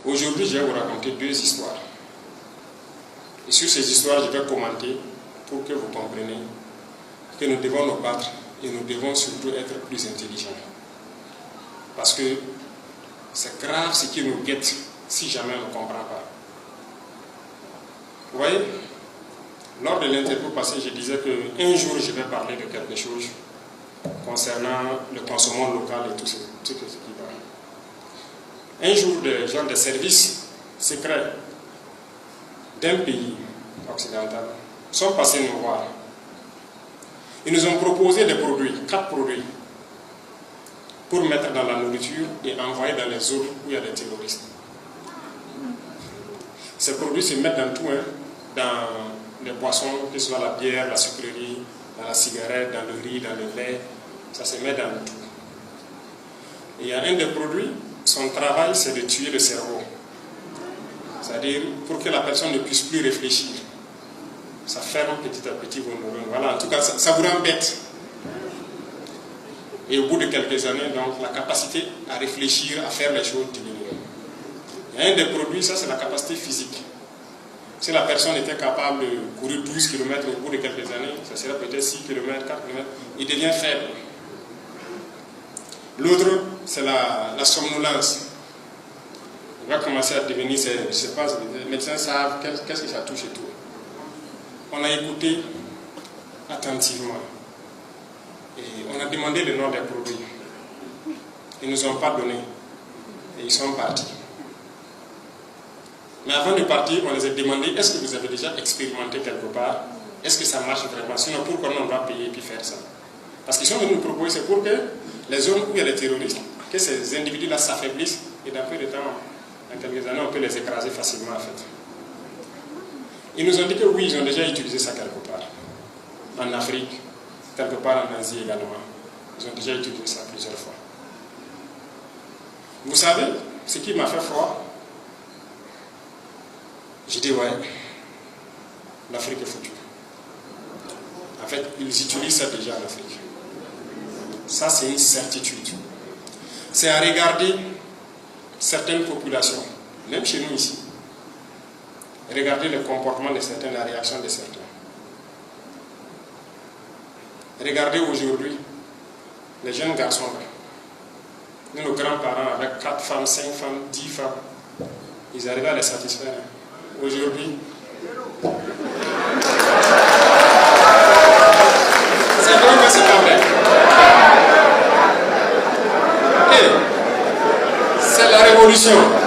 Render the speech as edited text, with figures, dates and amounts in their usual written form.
Aujourd'hui, je vais vous raconter 2 histoires. Et sur ces histoires, je vais commenter pour que vous compreniez que nous devons nous battre et nous devons surtout être plus intelligents. Parce que c'est grave ce qui nous guette si jamais on ne comprend pas. Vous voyez, lors de l'interview passée, je disais qu'un jour, je vais parler de quelque chose concernant le consommation local et tout ce qui va. Un jour, des gens de services secrets d'un pays occidental sont passés nous voir. Ils nous ont proposé des produits, 4 produits, pour mettre dans la nourriture et envoyer dans les zones où il y a des terroristes. Ces produits se mettent dans tout, dans les boissons, que ce soit la bière, la sucrerie, dans la cigarette, dans le riz, dans le lait, ça se met dans tout. Et il y a un des produits, son travail c'est de tuer le cerveau. C'est-à-dire pour que la personne ne puisse plus réfléchir. Ça ferme petit à petit vos neurones. Voilà, en tout cas, ça vous rend bête. Et au bout de quelques années, donc, la capacité à réfléchir, à faire les choses diminue. Il y a un des produits, ça c'est la capacité physique. Si la personne était capable de courir 12 km au bout de quelques années, ça serait peut-être 6 km, 4 km, il devient faible. L'autre, c'est la somnolence. Il va commencer à devenir, je ne sais pas, les médecins savent qu'est-ce que ça touche et tout. On a écouté attentivement. Et on a demandé le nom des produits. Ils ne nous ont pas donné. Et ils sont partis. Mais avant de partir, on les a demandé, est-ce que vous avez déjà expérimenté quelque part? Est-ce que ça marche vraiment? Sinon, pourquoi on doit payer et puis faire ça? Parce qu'ils sont venus nous proposer, c'est pour que les zones où il y a des terroristes, que ces individus-là s'affaiblissent et dans peu de temps, dans quelques années, on peut les écraser facilement en fait. Ils nous ont dit que oui, ils ont déjà utilisé ça quelque part. En Afrique, quelque part en Asie également. Ils ont déjà utilisé ça plusieurs fois. Vous savez, ce qui m'a fait froid, j'ai dit ouais, l'Afrique est foutue. En fait, ils utilisent ça déjà en Afrique. Ça, c'est une certitude. C'est à regarder certaines populations, même chez nous ici. Regardez le comportement de certains, la réaction de certains. Regardez aujourd'hui les jeunes garçons là. Nos grands-parents avec 4 femmes, 5 femmes, 10 femmes, ils arrivent à les satisfaire. Aujourd'hui, c'est vrai que c'est pas vrai. Et c'est la révolution.